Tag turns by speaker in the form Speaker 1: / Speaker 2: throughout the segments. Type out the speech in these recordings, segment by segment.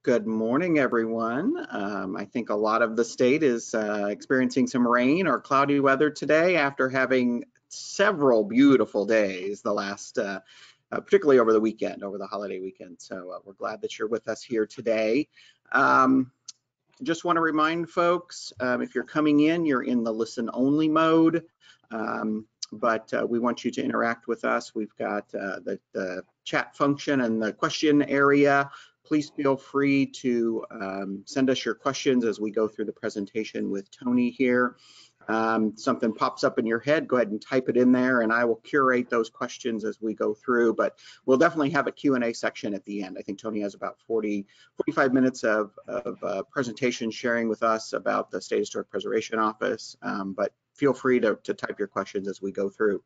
Speaker 1: Good morning, everyone. I think a lot of the state is experiencing some rain or cloudy weather today after having several beautiful days the last, particularly over the weekend, over the holiday weekend. So we're glad that you're with us here today. Just want to remind folks, if you're coming in, you're in the listen only mode. But we want you to interact with us. We've got the chat function and the question area. Please feel free to send us your questions as we go through the presentation with Toni here. Something pops up in your head, go ahead and type it in there and I will curate those questions as we go through, but we'll definitely have a Q&A section at the end. I think Toni has about 45 minutes of presentation sharing with us about the State Historic Preservation Office, but feel free to type your questions as we go through.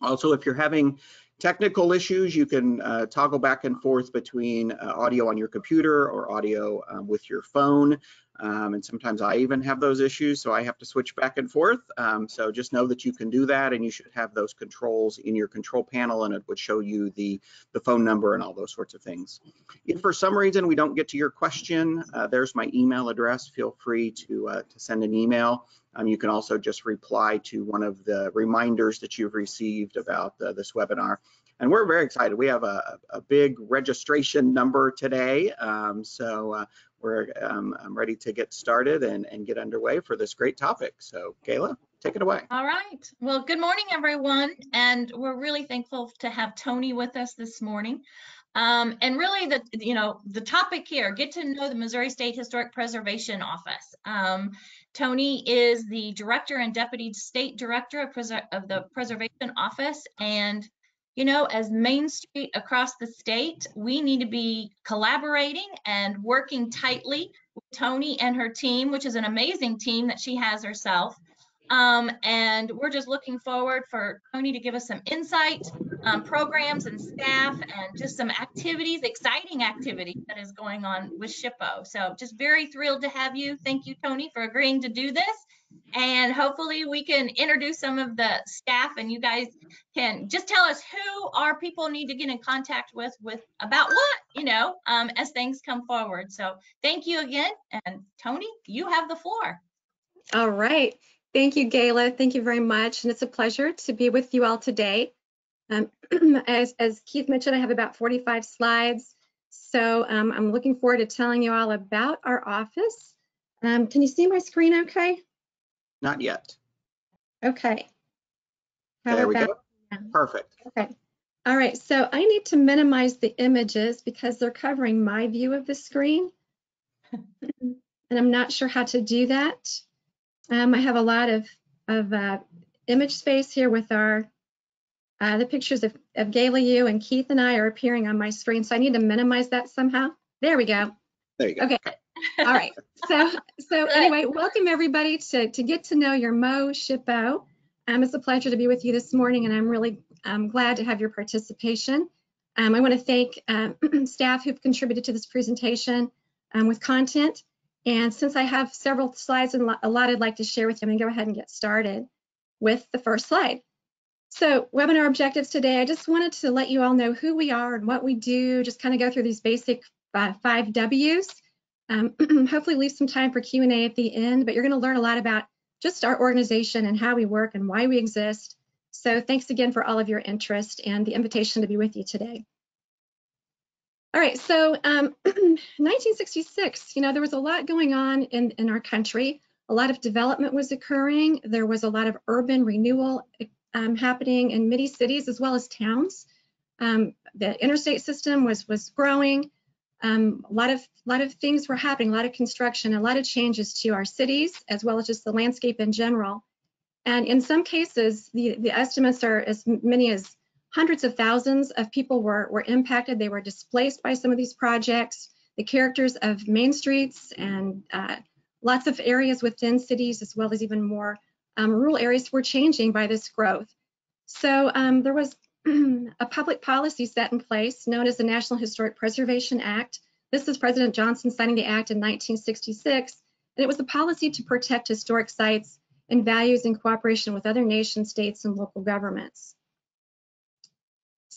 Speaker 1: Also, if you're having technical issues, you can toggle back and forth between audio on your computer or audio with your phone. And sometimes I even have those issues, so I have to switch back and forth. So just know that you can do that, and you should have those controls in your control panel, and it would show you the phone number and all those sorts of things. If for some reason we don't get to your question, there's my email address. Feel free to send an email. You can also just reply to one of the reminders that you've received about this webinar. And we're very excited. We have a big registration number today. I'm ready to get started and get underway for this great topic. So Kayla, take it away.
Speaker 2: All right. Well, good morning, everyone. And we're really thankful to have Toni with us this morning. And really, the topic here, get to know the Missouri State Historic Preservation Office. Toni is the Director and Deputy State Director of the Preservation Office. And, as Main Street across the state, we need to be collaborating and working tightly with Toni and her team, which is an amazing team that she has herself. And we're just looking forward for Toni to give us some insight, programs and staff, and just some activities, exciting activities that is going on with SHPO. So just very thrilled to have you. Thank you, Toni, for agreeing to do this. And hopefully we can introduce some of the staff, and you guys can just tell us who our people need to get in contact with about what, as things come forward. So thank you again. And Toni, you have the floor.
Speaker 3: All right. Thank you, Gayla. Thank you very much. And it's a pleasure to be with you all today. As Keith mentioned, I have about 45 slides. So I'm looking forward to telling you all about our office. Can you see my screen okay?
Speaker 1: Not yet.
Speaker 3: Okay.
Speaker 1: There we go. Perfect.
Speaker 3: Okay. All right. So I need to minimize the images because they're covering my view of the screen. And I'm not sure how to do that. I have a lot of image space here with the pictures of Gayla, you, and Keith and I are appearing on my screen. So I need to minimize that somehow. There we go.
Speaker 1: There you go.
Speaker 3: Okay. All right. So anyway, welcome everybody to get to know your Mo SHPO. It's a pleasure to be with you this morning, and I'm really glad to have your participation. I want to thank staff who've contributed to this presentation with content. And since I have several slides and a lot I'd like to share with you, I'm going to go ahead and get started with the first slide. So webinar objectives today, I just wanted to let you all know who we are and what we do, just kind of go through these basic 5 W's. Hopefully leave some time for Q&A at the end, but you're going to learn a lot about just our organization and how we work and why we exist. So thanks again for all of your interest and the invitation to be with you today. All right, so 1966, there was a lot going on in our country. A lot of development was occurring. There was a lot of urban renewal happening in many cities as well as towns. The interstate system was growing. A lot of things were happening, a lot of construction, a lot of changes to our cities as well as just the landscape in general. And in some cases, the estimates are as many as hundreds of thousands of people were impacted. They were displaced by some of these projects. The characters of main streets and lots of areas within cities, as well as even more rural areas, were changing by this growth. So there was a public policy set in place known as the National Historic Preservation Act. This is President Johnson signing the act in 1966, and it was a policy to protect historic sites and values in cooperation with other nation states and local governments.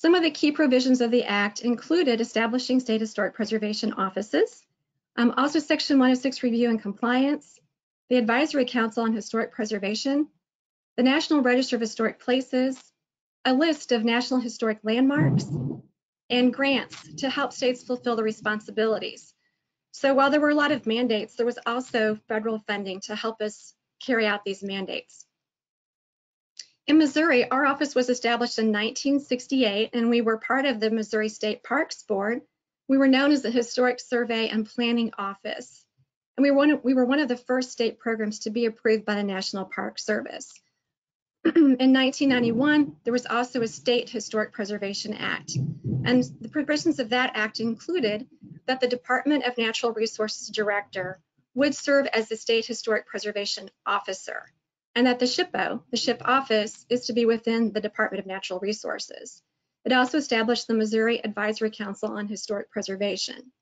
Speaker 3: Some of the key provisions of the Act included establishing state historic preservation offices, Also Section 106 Review and Compliance, the Advisory Council on Historic Preservation, the National Register of Historic Places, a list of National Historic Landmarks, and grants to help states fulfill the responsibilities. So while there were a lot of mandates, there was also federal funding to help us carry out these mandates. In Missouri, our office was established in 1968, and we were part of the Missouri State Parks Board. We were known as the Historic Survey and Planning Office, and we were one of the first state programs to be approved by the National Park Service. In 1991, there was also a State Historic Preservation Act, and the provisions of that act included that the Department of Natural Resources Director would serve as the State Historic Preservation Officer, and that the SHPO, the SHIP office, is to be within the Department of Natural Resources. It also established the Missouri Advisory Council on Historic Preservation.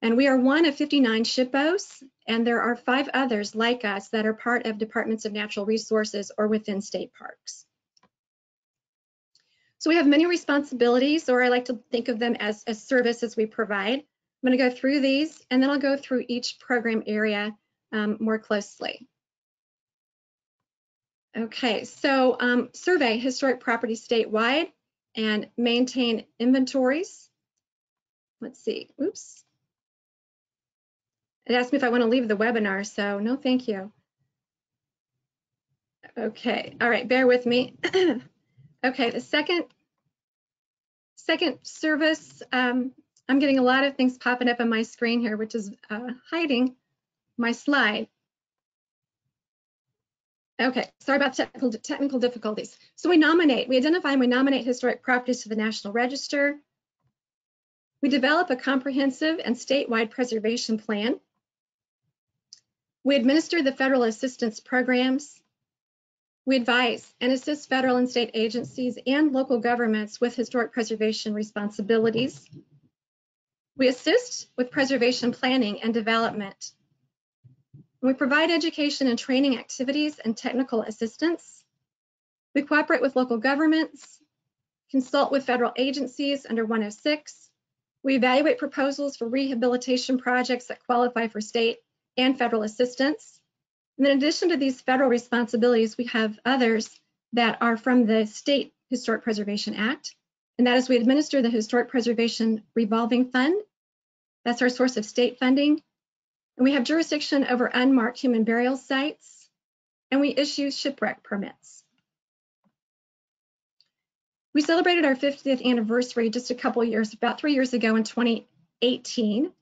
Speaker 3: And we are one of 59 SHPOs, and there are 5 others like us that are part of Departments of Natural Resources or within state parks. So we have many responsibilities, or I like to think of them as services we provide. I'm going to go through these, and then I'll go through each program area more closely. Okay, so survey historic property statewide and maintain inventories. Let's see, oops. It asked me if I want to leave the webinar, so no, thank you. Okay, all right, bear with me. Okay, the second service, I'm getting a lot of things popping up on my screen here, which is hiding my slide. Okay, sorry about technical difficulties. So we identify and we nominate historic properties to the National Register. We develop a comprehensive and statewide preservation plan. We administer the federal assistance programs. We advise and assist federal and state agencies and local governments with historic preservation responsibilities. We assist with preservation planning and development. We provide education and training activities and technical assistance. We cooperate with local governments, consult with federal agencies under 106. We evaluate proposals for rehabilitation projects that qualify for state and federal assistance. And in addition to these federal responsibilities, we have others that are from the State Historic Preservation Act, and that is we administer the Historic Preservation Revolving Fund. That's our source of state funding. And we have jurisdiction over unmarked human burial sites, and we issue shipwreck permits. We celebrated our 50th anniversary just a couple years, about 3 years ago in 2018.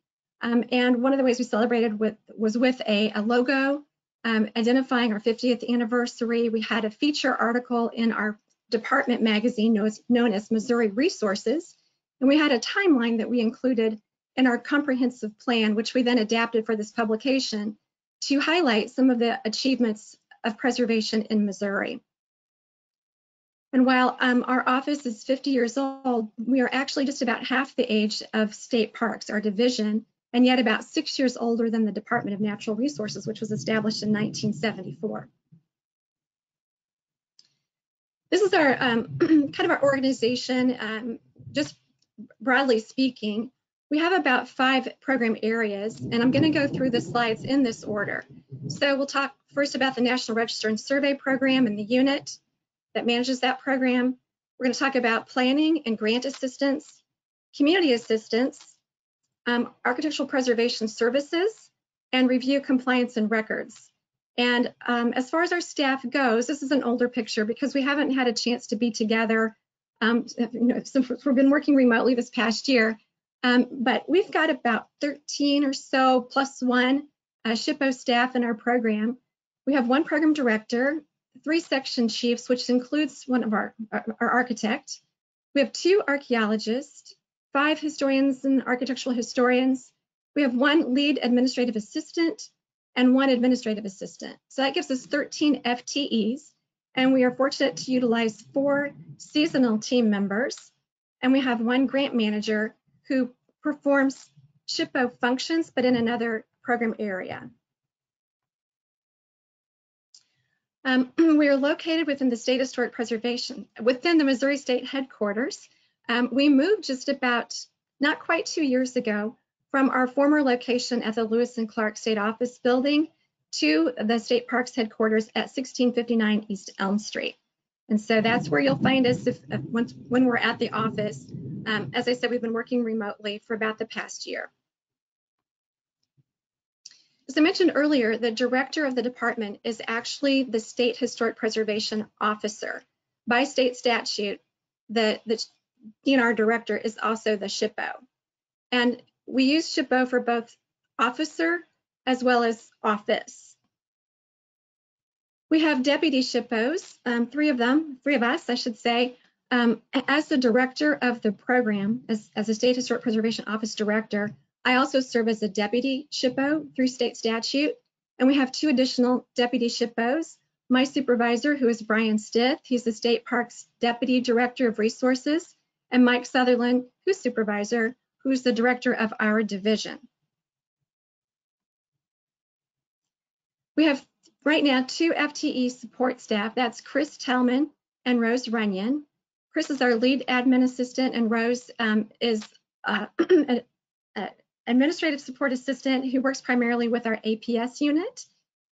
Speaker 3: And one of the ways we celebrated was with a logo identifying our 50th anniversary. We had a feature article in our department magazine known as Missouri Resources, and we had a timeline that we included in our comprehensive plan, which we then adapted for this publication to highlight some of the achievements of preservation in Missouri. And while our office is 50 years old, we are actually just about half the age of state parks, our division, and yet about 6 years older than the Department of Natural Resources, which was established in 1974. This is our kind of our organization, just broadly speaking. We have about 5 program areas, and I'm going to go through the slides in this order. So we'll talk first about the National Register and Survey Program and the unit that manages that program. We're going to talk about planning and grant assistance, community assistance, architectural preservation services, and review compliance and records. And as far as our staff goes, this is an older picture because we haven't had a chance to be together. Since we've been working remotely this past year. But we've got about 13 or so plus 1 SHPO staff in our program. We have 1 program director, 3 section chiefs, which includes one of our architect. We have 2 archaeologists, 5 historians and architectural historians. We have 1 lead administrative assistant and 1 administrative assistant. So that gives us 13 FTEs, and we are fortunate to utilize 4 seasonal team members, and we have 1 grant manager who performs SHPO functions, but in another program area. We are located within the State Historic Preservation, within the Missouri State headquarters. We moved just about, not quite 2 years ago, from our former location at the Lewis and Clark State Office Building to the State Parks headquarters at 1659 East Elm Street. And so that's where you'll find us when we're at the office. As I said, we've been working remotely for about the past year. As I mentioned earlier, the director of the department is actually the State Historic Preservation Officer. By state statute, the DNR director is also the SHPO. And we use SHPO for both officer as well as office. We have deputy SHPOs, three of us, I should say. As the director of the program, as a State Historic Preservation Office director, I also serve as a deputy SHPO through state statute. And we have two additional deputy SHPOs. My supervisor, who is Brian Stith, he's the State Parks Deputy Director of Resources, and Mike Sutherland, who's supervisor, who's the director of our division. We have right now 2 FTE support staff. That's Chris Tellman and Rose Runyon. Chris is our lead admin assistant, and Rose is an administrative support assistant who works primarily with our APS unit.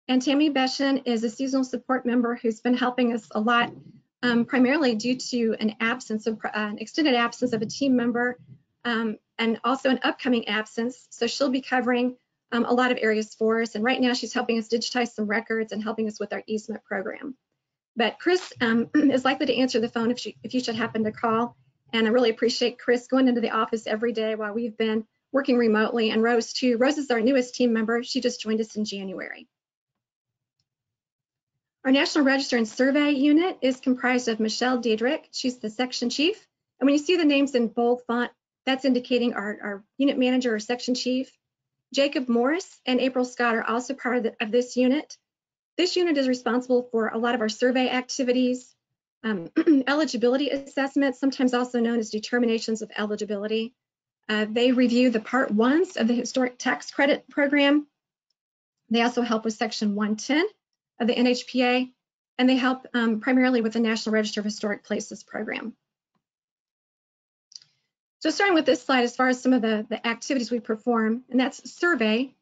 Speaker 3: And Tammy Beshan is a seasonal support member who's been helping us a lot, primarily due to an extended absence of a team member, and also an upcoming absence. So she'll be covering a lot of areas for us. And right now she's helping us digitize some records and helping us with our easement program. But Chris is likely to answer the phone if you should happen to call. And I really appreciate Chris going into the office every day while we've been working remotely. And Rose too. Rose is our newest team member. She just joined us in January. Our National Register and Survey unit is comprised of Michelle Diedrich. She's the section chief. And when you see the names in bold font, that's indicating our unit manager or section chief. Jacob Morris and April Scott are also part of this unit. This unit is responsible for a lot of our survey activities, eligibility assessments, sometimes also known as determinations of eligibility. They review the Part 1s of the Historic Tax Credit Program. They also help with Section 110 of the NHPA, and they help primarily with the National Register of Historic Places program. So starting with this slide, as far as some of the activities we perform, and that's survey.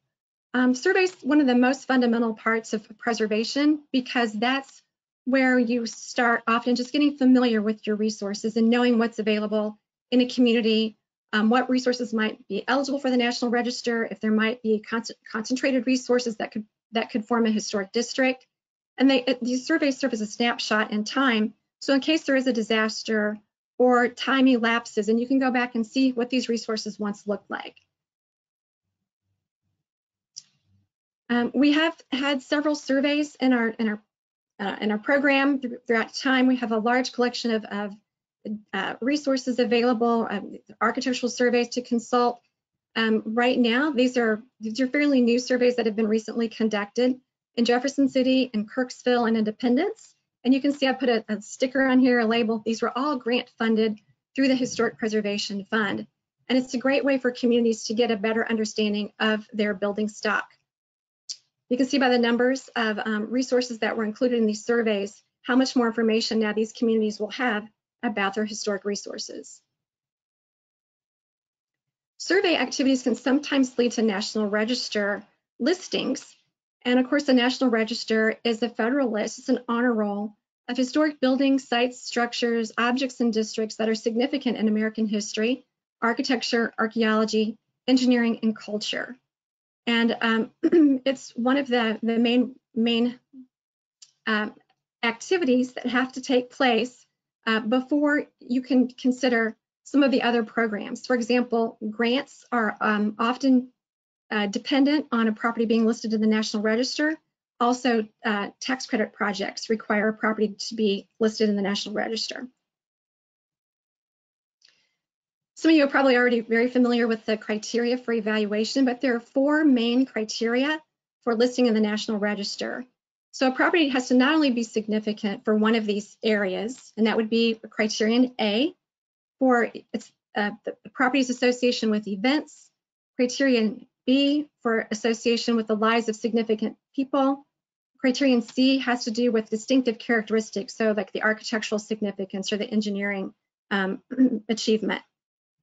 Speaker 3: Survey is one of the most fundamental parts of preservation because that's where you start often just getting familiar with your resources and knowing what's available in a community, what resources might be eligible for the National Register, if there might be concentrated resources that could form a historic district. And these surveys serve as a snapshot in time. So in case there is a disaster or time elapses, and you can go back and see what these resources once looked like. We have had several surveys in our program throughout time. We have a large collection of resources available, architectural surveys to consult. Right now, these are fairly new surveys that have been recently conducted in Jefferson City, in Kirksville, and Independence. And you can see I put a sticker on here, a label. These were all grant funded through the Historic Preservation Fund. And it's a great way for communities to get a better understanding of their building stock. You can see by the numbers of resources that were included in these surveys, how much more information now these communities will have about their historic resources. Survey activities can sometimes lead to National Register listings. And of course, the National Register is a federal list. It's an honor roll of historic buildings, sites, structures, objects, and districts that are significant in American history, architecture, archaeology, engineering, and culture. And it's one of the main activities that have to take place before you can consider some of the other programs. For example, grants are often dependent on a property being listed in the National Register. Also, tax credit projects require a property to be listed in the National Register. Some of you are probably already very familiar with the criteria for evaluation, but there are 4 main criteria for listing in the National Register. So a property has to not only be significant for one of these areas, and that would be criterion A for the property's association with events, criterion B for association with the lives of significant people, criterion C has to do with distinctive characteristics, so like the architectural significance or the engineering achievement.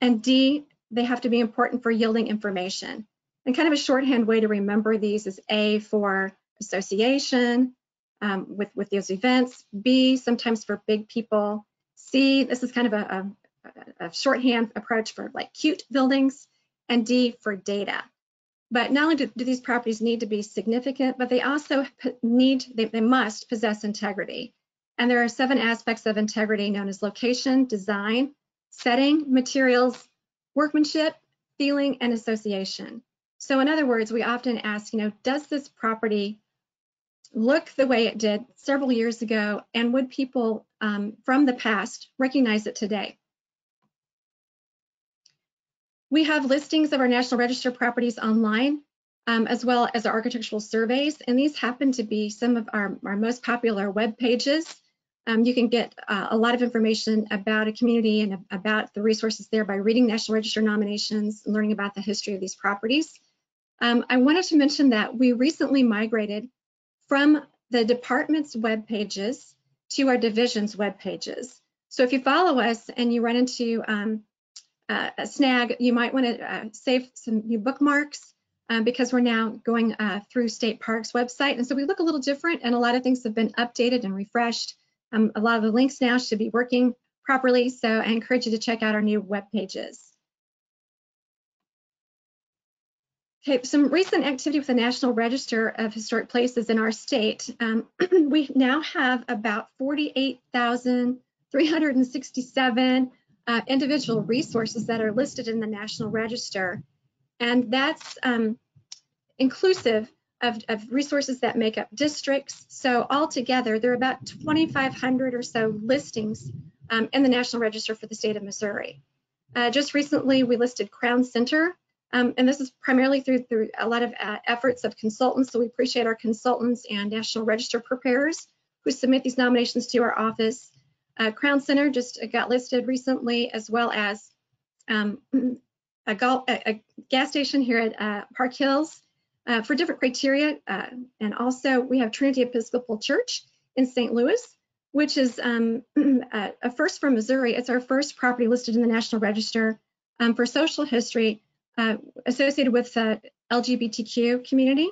Speaker 3: And D they have to be important for yielding information. And kind of a shorthand way to remember these is A for association with those events, B sometimes for big people, C, this is kind of a shorthand approach for like cute buildings, and D for data. But not only do these properties need to be significant, but they also they must possess integrity. And there are 7 aspects of integrity known as location, design, setting, materials, workmanship, feeling, and association. So in other words, we often ask, does this property look the way it did several years ago, and would people from the past recognize it today? We have listings of our National Register properties online, as well as our architectural surveys, and these happen to be some of our most popular web pages. You can get a lot of information about a community and about the resources there by reading National Register nominations and learning about the history of these properties. I wanted to mention that we recently migrated from the department's web pages to our division's web pages. So if you follow us and you run into a snag, you might want to save some new bookmarks because we're now going through State Parks website. And so we look a little different, and a lot of things have been updated and refreshed. A lot of the links now should be working properly. So I encourage you to check out our new web pages. Okay, some recent activity with the National Register of Historic Places in our state. We now have about 48,367 individual resources that are listed in the National Register. And that's inclusive of resources that make up districts. So altogether, there are about 2,500 or so listings in the National Register for the state of Missouri. Just recently, we listed Crown Center, and this is primarily through a lot of efforts of consultants. So we appreciate our consultants and National Register preparers who submit these nominations to our office. Crown Center just got listed recently, as well as a gas station here at Park Hills for different criteria. And also we have Trinity Episcopal Church in St. Louis, which is a first for Missouri. It's our first property listed in the National Register for social history associated with the LGBTQ community.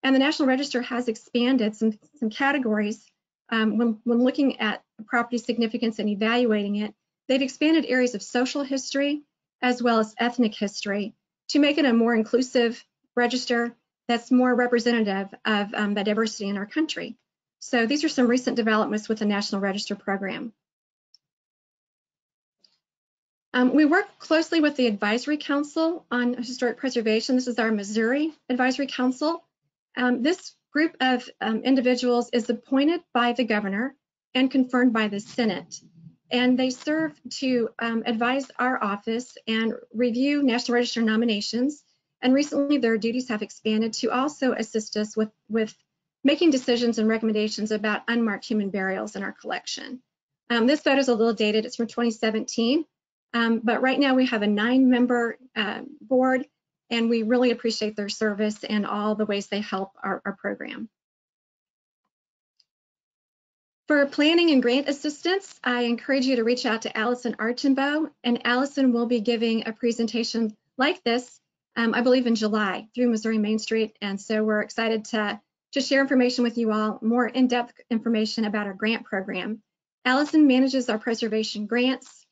Speaker 3: And the National Register has expanded some categories when looking at property significance and evaluating it. They've expanded areas of social history as well as ethnic history to make it a more inclusive register that's more representative of the diversity in our country. So these are some recent developments with the National Register program. We work closely with the Advisory Council on Historic Preservation. This is our Missouri Advisory Council. This group of individuals is appointed by the governor and confirmed by the Senate. And they serve to advise our office and review National Register nominations. And recently their duties have expanded to also assist us with making decisions and recommendations about unmarked human burials in our collection. This photo is a little dated, it's from 2017. But right now we have a 9-member board, and we really appreciate their service and all the ways they help our program. For planning and grant assistance, I encourage you to reach out to Allison Archambault, and Allison will be giving a presentation like this, I believe in July, through Missouri Main Street. And so we're excited to share information with you all, more in-depth information about our grant program. Allison manages our preservation grants.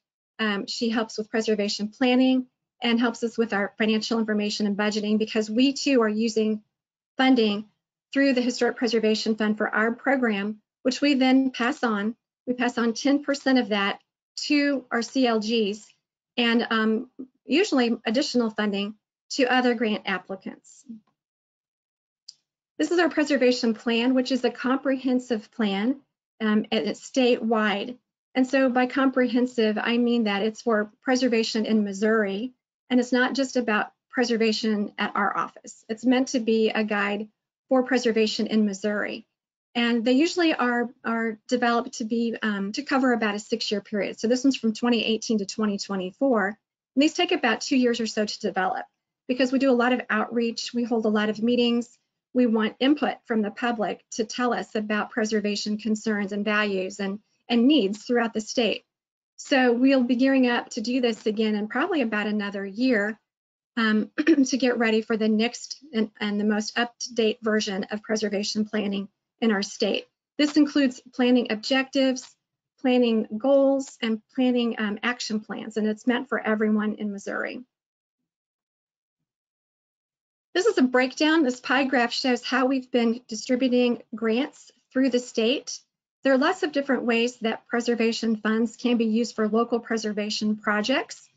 Speaker 3: She helps with preservation planning and helps us with our financial information and budgeting, because we too are using funding through the Historic Preservation Fund for our program, which we then pass on. We pass on 10% of that to our CLGs and usually additional funding to other grant applicants. This is our preservation plan, which is a comprehensive plan and it's statewide. And so by comprehensive, I mean that it's for preservation in Missouri, and it's not just about preservation at our office. It's meant to be a guide for preservation in Missouri. And they usually are developed to be to cover about a 6-year period. So this one's from 2018 to 2024. And these take about 2 years or so to develop, because we do a lot of outreach, we hold a lot of meetings, we want input from the public to tell us about preservation concerns and values and needs throughout the state. So we'll be gearing up to do this again in probably about another year to get ready for the next and the most up-to-date version of preservation planning in our state. This includes planning objectives, planning goals, and planning action plans, and it's meant for everyone in Missouri. This is a breakdown. This pie graph shows how we've been distributing grants through the state. There are lots of different ways that preservation funds can be used for local preservation projects.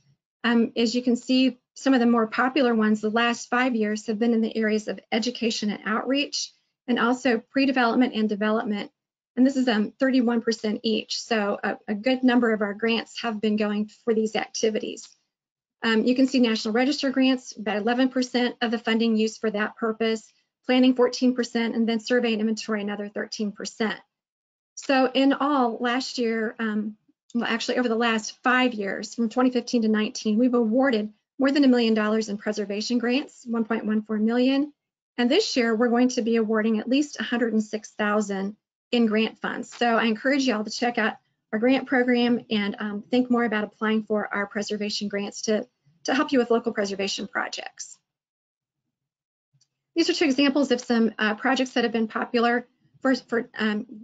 Speaker 3: As you can see, some of the more popular ones the last 5 years have been in the areas of education and outreach, and also pre-development and development. And this is 31% each. So a good number of our grants have been going for these activities. You can see National Register grants, about 11% of the funding used for that purpose, planning 14%, and then survey and inventory another 13%. So in all, last year, well, actually over the last 5 years, from 2015 to 19, we've awarded more than $1 million in preservation grants, 1.14 million. And this year, we're going to be awarding at least 106,000 in grant funds. So I encourage y'all to check out our grant program and think more about applying for our preservation grants to help you with local preservation projects. These are two examples of some projects that have been popular for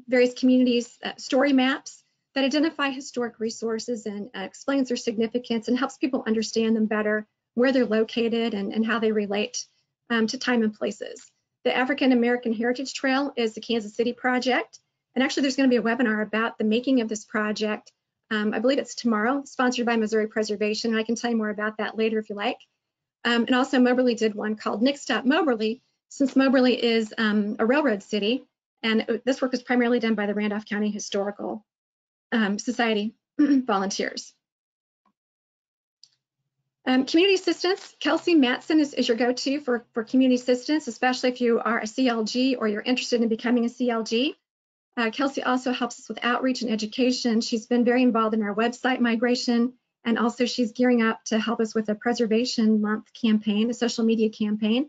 Speaker 3: various communities, story maps that identify historic resources and explains their significance and helps people understand them better, where they're located and how they relate to time and places. The African American Heritage Trail is the Kansas City project. And actually there's going to be a webinar about the making of this project. I believe it's tomorrow, sponsored by Missouri Preservation. And I can tell you more about that later if you like. And also Moberly did one called Next Stop Moberly, since Moberly is a railroad city. And this work was primarily done by the Randolph County Historical Society volunteers. Community assistance, Kelsey Matson is your go-to for community assistance, especially if you are a CLG or you're interested in becoming a CLG. Kelsey also helps us with outreach and education. She's been very involved in our website migration, and also she's gearing up to help us with a Preservation Month campaign, a social media campaign.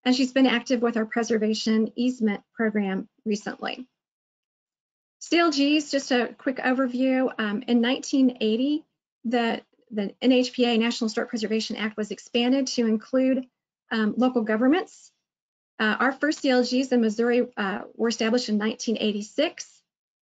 Speaker 3: And she's been active with our Preservation Easement program recently. CLGs, just a quick overview. In 1980, the NHPA, National Historic Preservation Act, was expanded to include local governments. Our first CLGs in Missouri were established in 1986.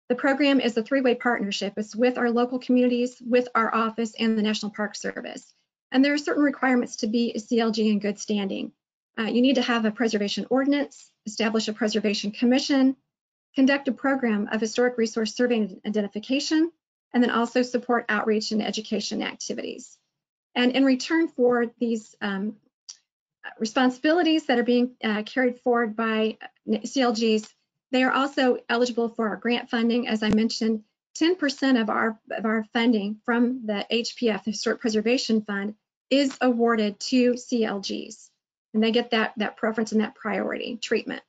Speaker 3: The program is a three-way partnership. It's with our local communities, with our office, and the National Park Service. And there are certain requirements to be a CLG in good standing. You need to have a preservation ordinance, establish a preservation commission, conduct a program of historic resource survey and identification, and then also support outreach and education activities. And in return for these responsibilities that are being carried forward by CLGs, they are also eligible for our grant funding. As I mentioned, 10% of our funding from the HPF, the Historic Preservation Fund, is awarded to CLGs, and they get that preference and that priority treatment.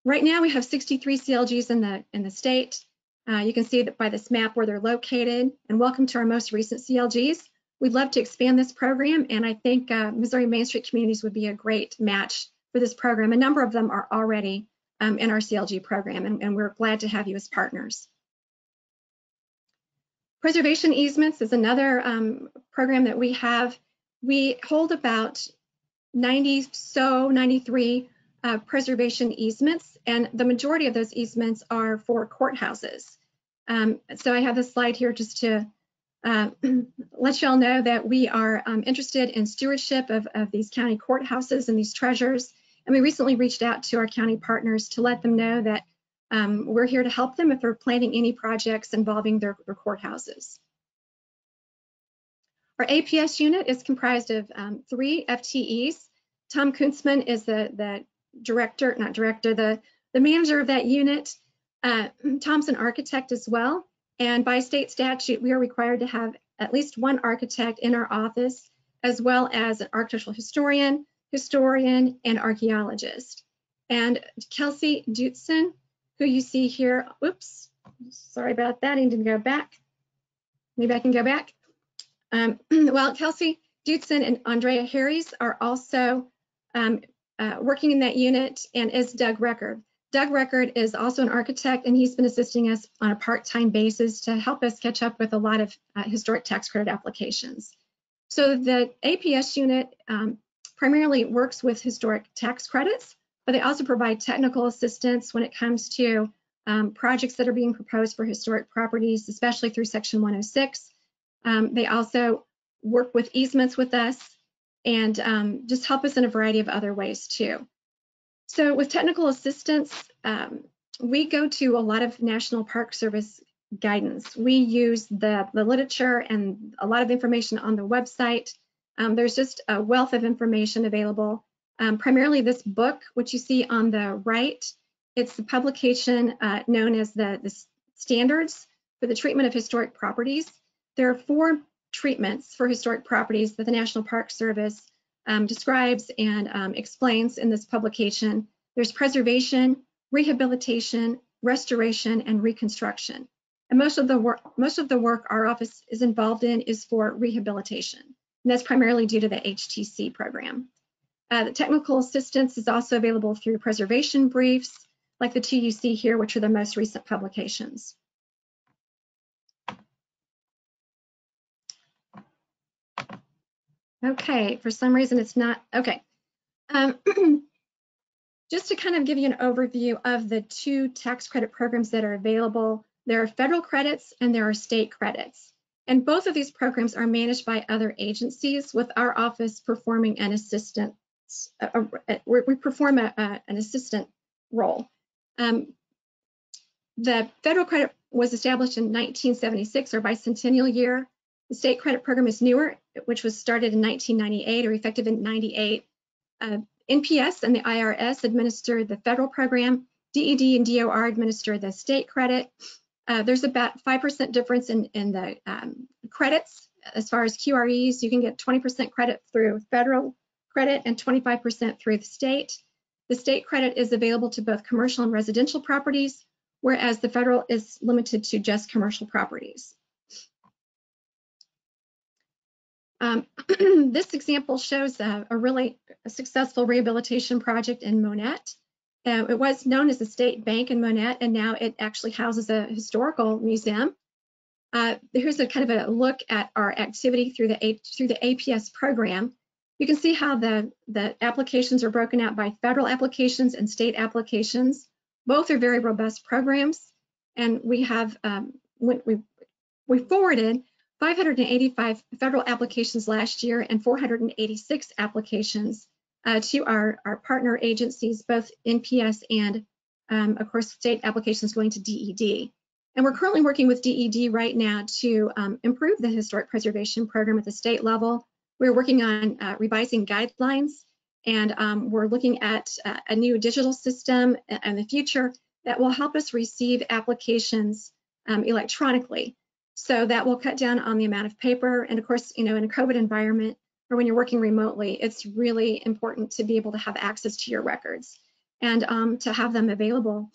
Speaker 3: Right now, we have 63 CLGs in the state. You can see that by this map where they're located. And welcome to our most recent CLGs. We'd love to expand this program, and I think Missouri Main Street communities would be a great match for this program. A number of them are already in our CLG program, and we're glad to have you as partners. Preservation Easements is another program that we have. We hold about 93 preservation easements, and the majority of those easements are for courthouses. So I have this slide here just to let y'all know that we are interested in stewardship of these county courthouses and these treasures. And we recently reached out to our county partners to let them know that we're here to help them if they're planning any projects involving their courthouses. Our APS unit is comprised of 3 FTEs. Tom Kuntzman is the manager of that unit. Tom's an architect as well. And by state statute, we are required to have at least 1 architect in our office, as well as an architectural historian, and archaeologist. And Kelsey Dutzen, who you see here, oops, sorry about that, I need to go back. Maybe I can go back. Well, Kelsey Dutzen and Andrea Harries are also working in that unit, and is Doug Recker. Doug Record is also an architect, and he's been assisting us on a part-time basis to help us catch up with a lot of historic tax credit applications. So the APS unit primarily works with historic tax credits, but they also provide technical assistance when it comes to projects that are being proposed for historic properties, especially through Section 106. They also work with easements with us and just help us in a variety of other ways too. So with technical assistance, we go to a lot of National Park Service guidance. We use the literature and a lot of information on the website. There's just a wealth of information available. Primarily this book, which you see on the right, it's the publication known as the Standards for the Treatment of Historic Properties. There are 4 treatments for historic properties that the National Park Service describes and explains in this publication. There's preservation, rehabilitation, restoration, and reconstruction. And most of the work our office is involved in is for rehabilitation, and that's primarily due to the HTC program. The technical assistance is also available through preservation briefs, like the 2 you see here, which are the most recent publications. Okay, for some reason it's not, okay. Just to kind of give you an overview of the 2 tax credit programs that are available, there are federal credits and there are state credits. And both of these programs are managed by other agencies, with our office performing an assistant, we perform an assistant role. The federal credit was established in 1976, our bicentennial year. The state credit program is newer, which was started in 1998 or effective in 98. NPS and the IRS administer the federal program. DED and DOR administer the state credit. There's about 5% difference in the credits. As far as QREs, you can get 20% credit through federal credit and 25% through the state. The state credit is available to both commercial and residential properties, whereas the federal is limited to just commercial properties. This example shows a really successful rehabilitation project in Monette. It was known as the State Bank in Monette, and now it actually houses a historical museum. Here's a kind of a look at our activity through the APS program. You can see how the applications are broken out by federal applications and state applications. Both are very robust programs, and we have we forwarded 585 federal applications last year and 486 applications to our partner agencies, both NPS and, of course, state applications going to DED. And we're currently working with DED right now to improve the historic preservation program at the state level. We're working on revising guidelines, and we're looking at a new digital system in the future that will help us receive applications electronically. So that will cut down on the amount of paper. And of course, in a COVID environment or when you're working remotely, it's really important to be able to have access to your records and to have them available,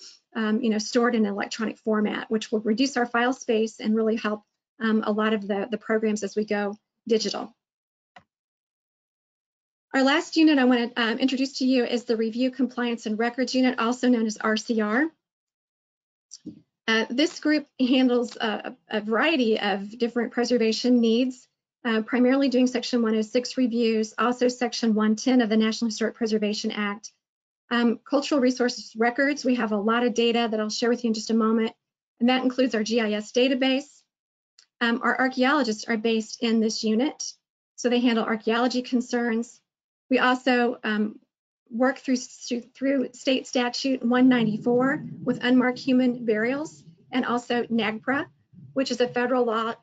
Speaker 3: stored in an electronic format, which will reduce our file space and really help a lot of the programs as we go digital. Our last unit I want to introduce to you is the Review, Compliance, and Records Unit, also known as RCR. This group handles a variety of different preservation needs, primarily doing Section 106 reviews, also Section 110 of the National Historic Preservation Act. Cultural resources records, we have a lot of data that I'll share with you in just a moment, and that includes our GIS database. Our archaeologists are based in this unit, so they handle archaeology concerns. We also work through state statute 194 with unmarked human burials, and also NAGPRA, which is a federal law.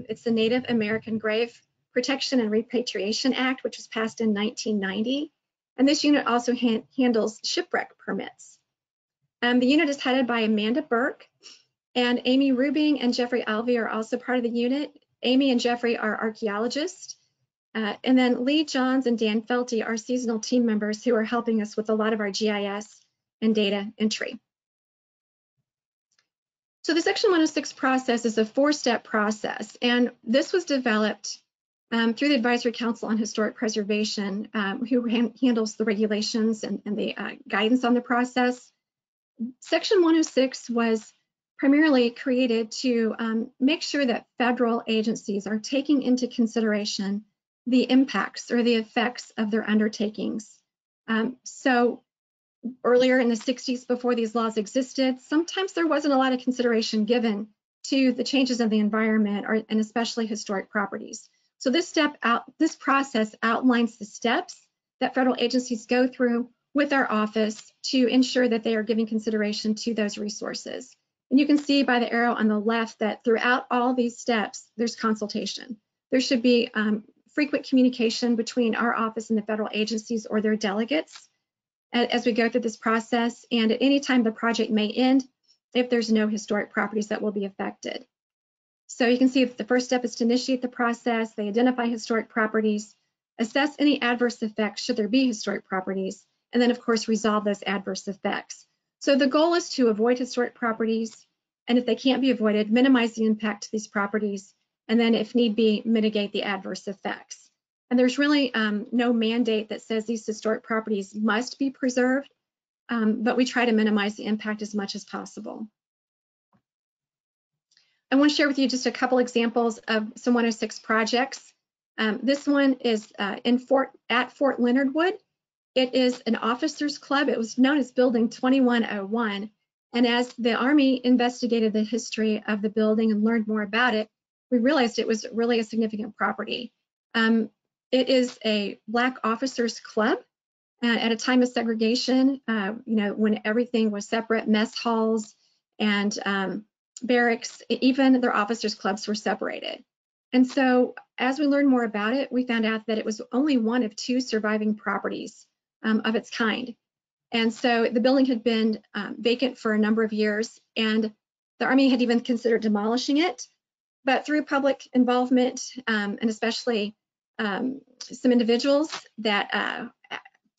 Speaker 3: It's the Native American Grave Protection and Repatriation Act, which was passed in 1990. And this unit also handles shipwreck permits. The unit is headed by Amanda Burke, and Amy Rubing and Jeffrey Alvey are also part of the unit. Amy and Jeffrey are archaeologists. And then Lee Johns and Dan Felty are seasonal team members who are helping us with a lot of our GIS and data entry. So the Section 106 process is a 4-step process, and this was developed through the Advisory Council on Historic Preservation, who handles the regulations and the guidance on the process. Section 106 was primarily created to make sure that federal agencies are taking into consideration the impacts or the effects of their undertakings. So earlier in the 60s, before these laws existed, sometimes there wasn't a lot of consideration given to the changes in the environment and especially historic properties. So this process outlines the steps that federal agencies go through with our office to ensure that they are giving consideration to those resources. And you can see by the arrow on the left that throughout all these steps, there's consultation. There should be frequent communication between our office and the federal agencies or their delegates as we go through this process. And at any time, the project may end if there's no historic properties that will be affected. So you can see the first step is to initiate the process. They identify historic properties, assess any adverse effects should there be historic properties, and then of course resolve those adverse effects. So the goal is to avoid historic properties, and if they can't be avoided, minimize the impact to these properties, and then if need be, mitigate the adverse effects. And there's really no mandate that says these historic properties must be preserved, but we try to minimize the impact as much as possible. I want to share with you just a couple examples of some 106 projects. This one is at Fort Leonard Wood. It is an officers club. It was known as Building 2101. And as the Army investigated the history of the building and learned more about it, we realized it was really a significant property. It is a Black officers club at a time of segregation, when everything was separate, mess halls and barracks, even their officers clubs were separated. And so as we learned more about it, we found out that it was only one of 2 surviving properties of its kind. And so the building had been vacant for a number of years, and the Army had even considered demolishing it. But through public involvement, and especially some individuals that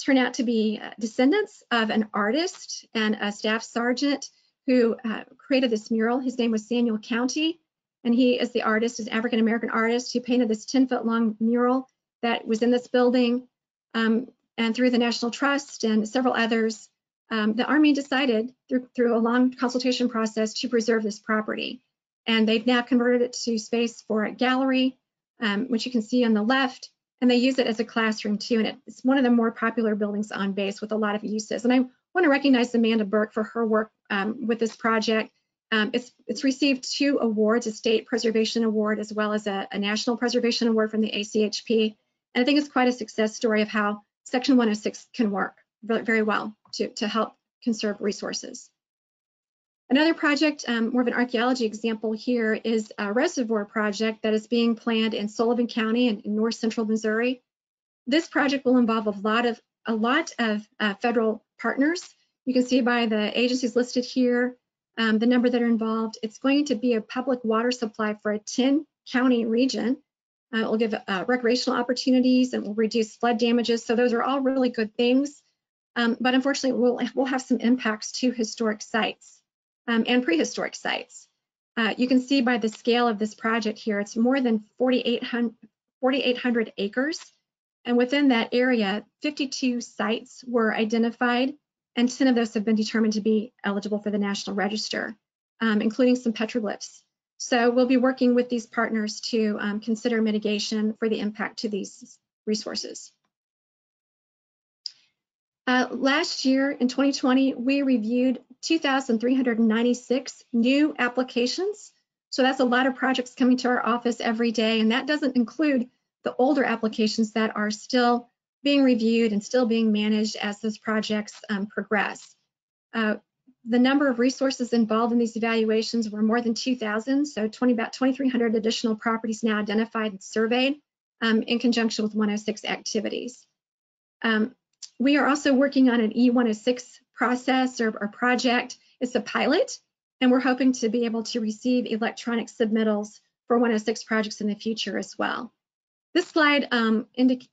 Speaker 3: turn out to be descendants of an artist and a staff sergeant who created this mural. His name was Samuel County, and he is the artist, is an African-American artist who painted this 10-foot-long mural that was in this building. And through the National Trust and several others, the Army decided through a long consultation process to preserve this property. And they've now converted it to space for a gallery, which you can see on the left, and they use it as a classroom too. And it's one of the more popular buildings on base with a lot of uses. And I want to recognize Amanda Burke for her work with this project. It's received 2 awards, a state preservation award, as well as a national preservation award from the ACHP. And I think it's quite a success story of how Section 106 can work very well to help conserve resources. Another project, more of an archaeology example here, is a reservoir project that is being planned in Sullivan County in north central Missouri. This project will involve a lot of federal partners. You can see by the agencies listed here the number that are involved. It's going to be a public water supply for a 10-county region. It will give recreational opportunities and will reduce flood damages. So those are all really good things. But unfortunately, we'll have some impacts to historic sites and prehistoric sites. You can see by the scale of this project here, it's more than 4,800 acres. And within that area, 52 sites were identified, and 10 of those have been determined to be eligible for the National Register, including some petroglyphs. So we'll be working with these partners to consider mitigation for the impact to these resources. Last year in 2020, we reviewed 2,396 new applications. So that's a lot of projects coming to our office every day, and that doesn't include the older applications that are still being reviewed and still being managed as those projects progress. The number of resources involved in these evaluations were more than 2,000, so about 2,300 additional properties now identified and surveyed in conjunction with 106 activities. We are also working on an E106 process or project. It's a pilot, and we're hoping to be able to receive electronic submittals for 106 projects in the future as well. This slide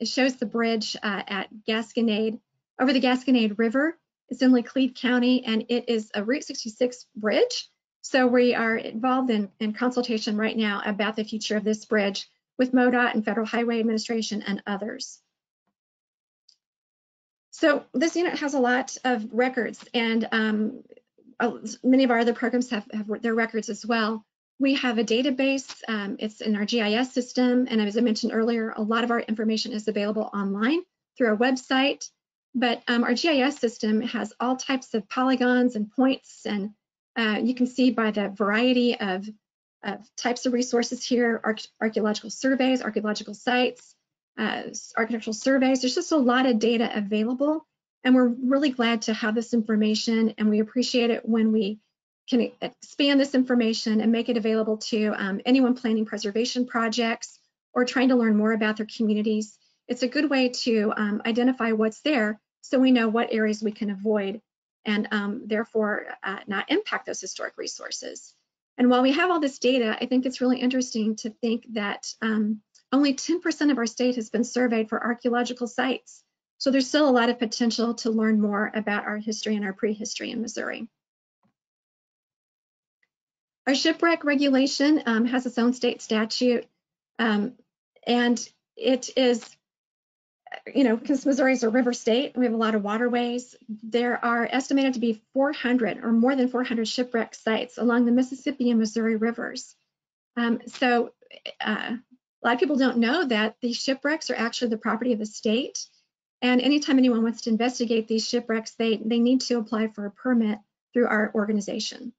Speaker 3: shows the bridge at Gasconade, over the Gasconade River. It's in Laclede County, and it is a Route 66 bridge. So we are involved in consultation right now about the future of this bridge with MoDOT and Federal Highway Administration and others. So this unit has a lot of records, and many of our other programs have their records as well. We have a database, it's in our GIS system, and as I mentioned earlier, a lot of our information is available online through our website, but our GIS system has all types of polygons and points, and you can see by the variety of types of resources here, archaeological surveys, archaeological sites, architectural surveys. There's just a lot of data available, and we're really glad to have this information, and we appreciate it when we can expand this information and make it available to anyone planning preservation projects or trying to learn more about their communities. It's a good way to identify what's there so we know what areas we can avoid and therefore not impact those historic resources. And while we have all this data, I think it's really interesting to think that only 10% of our state has been surveyed for archaeological sites. So there's still a lot of potential to learn more about our history and our prehistory in Missouri. Our Shipwreck Regulation has its own state statute, and it is, because Missouri is a river state, we have a lot of waterways. There are estimated to be 400 or more than 400 shipwreck sites along the Mississippi and Missouri rivers. So a lot of people don't know that these shipwrecks are actually the property of the state. And anytime anyone wants to investigate these shipwrecks, they need to apply for a permit through our organization.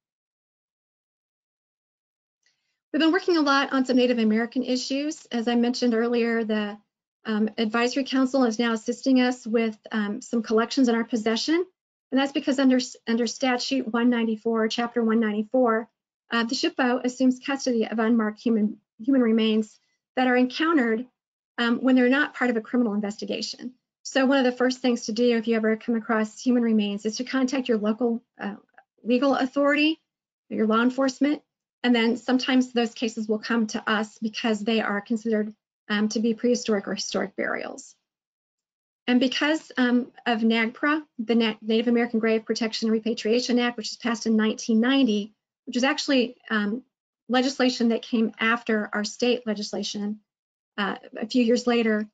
Speaker 3: We've been working a lot on some Native American issues. As I mentioned earlier, the Advisory Council is now assisting us with some collections in our possession. And that's because under Statute 194, Chapter 194, the SHPO assumes custody of unmarked human remains that are encountered when they're not part of a criminal investigation. So one of the first things to do if you ever come across human remains is to contact your local legal authority, your law enforcement, and then sometimes those cases will come to us because they are considered to be prehistoric or historic burials. And because of NAGPRA, the Native American Grave Protection and Repatriation Act, which was passed in 1990, which is actually legislation that came after our state legislation a few years later,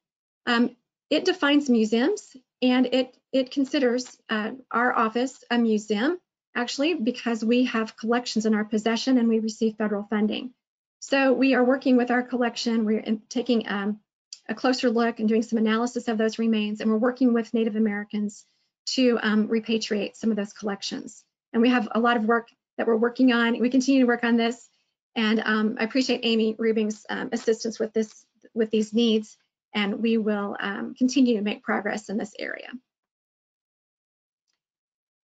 Speaker 3: it defines museums, and it considers our office a museum, actually, because we have collections in our possession and we receive federal funding. So we are working with our collection. We're taking a closer look and doing some analysis of those remains, and we're working with Native Americans to repatriate some of those collections. And we have a lot of work that we're working on. We continue to work on this, and I appreciate Amy Rubing's assistance with these needs, and we will continue to make progress in this area.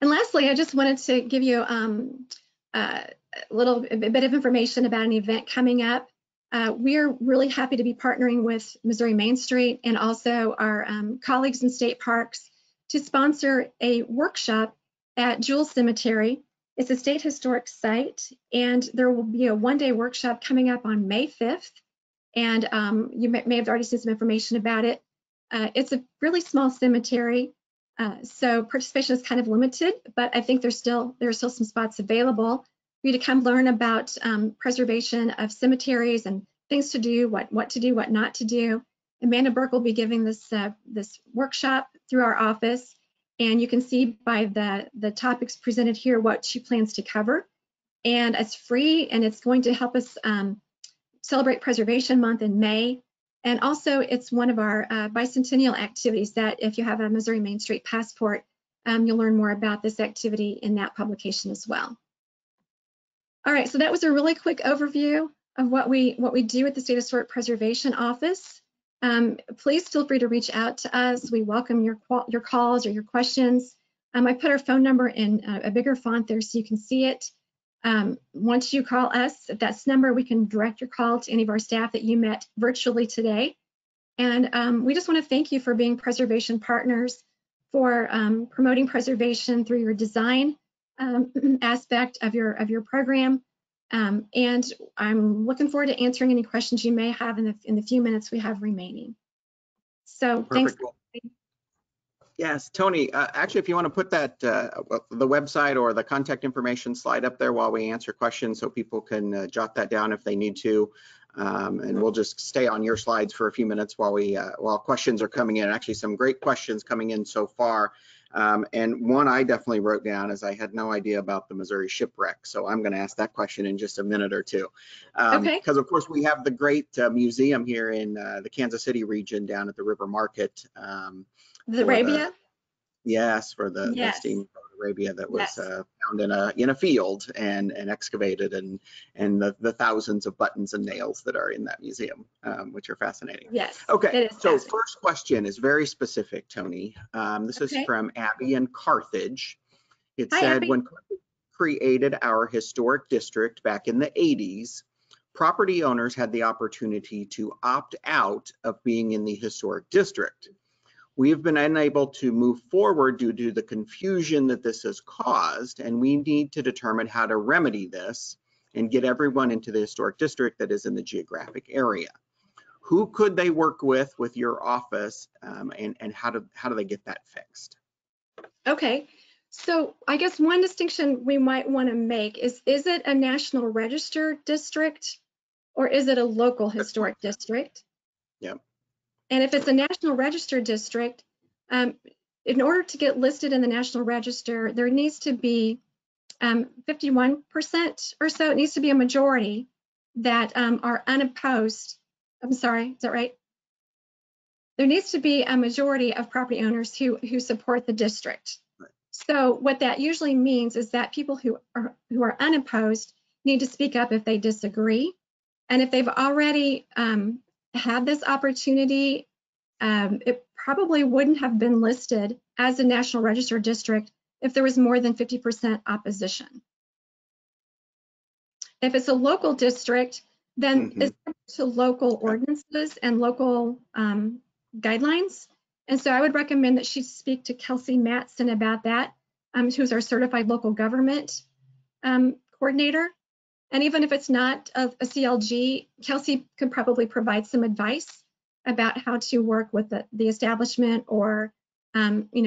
Speaker 3: And lastly, I just wanted to give you a bit of information about an event coming up. We're really happy to be partnering with Missouri Main Street and also our colleagues in state parks to sponsor a workshop at Jewell Cemetery. It's a state historic site, and there will be a one-day workshop coming up on May 5th. And you may have already seen some information about it. It's a really small cemetery, so participation is kind of limited, but I think there are still some spots available for you to come learn about preservation of cemeteries and things to do, what to do, what not to do. Amanda Burke will be giving this workshop through our office, and you can see by the topics presented here what she plans to cover. And it's free, and it's going to help us celebrate Preservation Month in May. And also, it's one of our bicentennial activities that if you have a Missouri Main Street passport, you'll learn more about this activity in that publication as well. All right, so that was a really quick overview of what we do at the State Historic Preservation Office. Please feel free to reach out to us. We welcome your calls or your questions. I put our phone number in a bigger font there so you can see it. Once you call us at that number, we can direct your call to any of our staff that you met virtually today. And we just want to thank you for being preservation partners, for promoting preservation through your design aspect of your program. And I'm looking forward to answering any questions you may have in the few minutes we have remaining. So
Speaker 1: Perfect.
Speaker 3: Thanks.
Speaker 1: Yes, Toni, actually, if you want to put that, the website or the contact information slide up there while we answer questions so people can jot that down if they need to. And we'll just stay on your slides for a few minutes while questions are coming in. Actually, some great questions coming in so far. And one I definitely wrote down is I had no idea about the Missouri shipwreck. So I'm going to ask that question in just a minute or two.
Speaker 3: Okay.
Speaker 1: Because of course we have the great museum here in the Kansas City region down at the River Market.
Speaker 3: The Arabia?
Speaker 1: Yes, for the steam Arabia that was found in a field and excavated, and the thousands of buttons and nails that are in that museum, which are fascinating.
Speaker 3: Yes.
Speaker 1: Okay, so first question is very specific, Toni. This is from Abby in Carthage. It said,
Speaker 3: Abby.
Speaker 1: when Carthage created our historic district back in the 80s, property owners had the opportunity to opt out of being in the historic district. We have been unable to move forward due to the confusion that this has caused, and we need to determine how to remedy this and get everyone into the historic district that is in the geographic area. Who could they work with your office, and how do they get that fixed?
Speaker 3: Okay, so I guess one distinction we might want to make is it a National Register district or is it a local historic district?
Speaker 1: Yeah. And
Speaker 3: if it's a National Register district, in order to get listed in the National Register, there needs to be 51% or so. It needs to be a majority that are unopposed. I'm sorry, is that right? There needs to be a majority of property owners who support the district.
Speaker 1: Right.
Speaker 3: So what that usually means is that people who are unopposed need to speak up if they disagree. And if they've already had this opportunity, it probably wouldn't have been listed as a National Register district if there was more than 50% opposition. If it's a local district, then it's up to local ordinances and local guidelines. And so I would recommend that she speak to Kelsey Matson about that, who's our certified local government coordinator. And even if it's not a CLG, Kelsey could probably provide some advice about how to work with the establishment or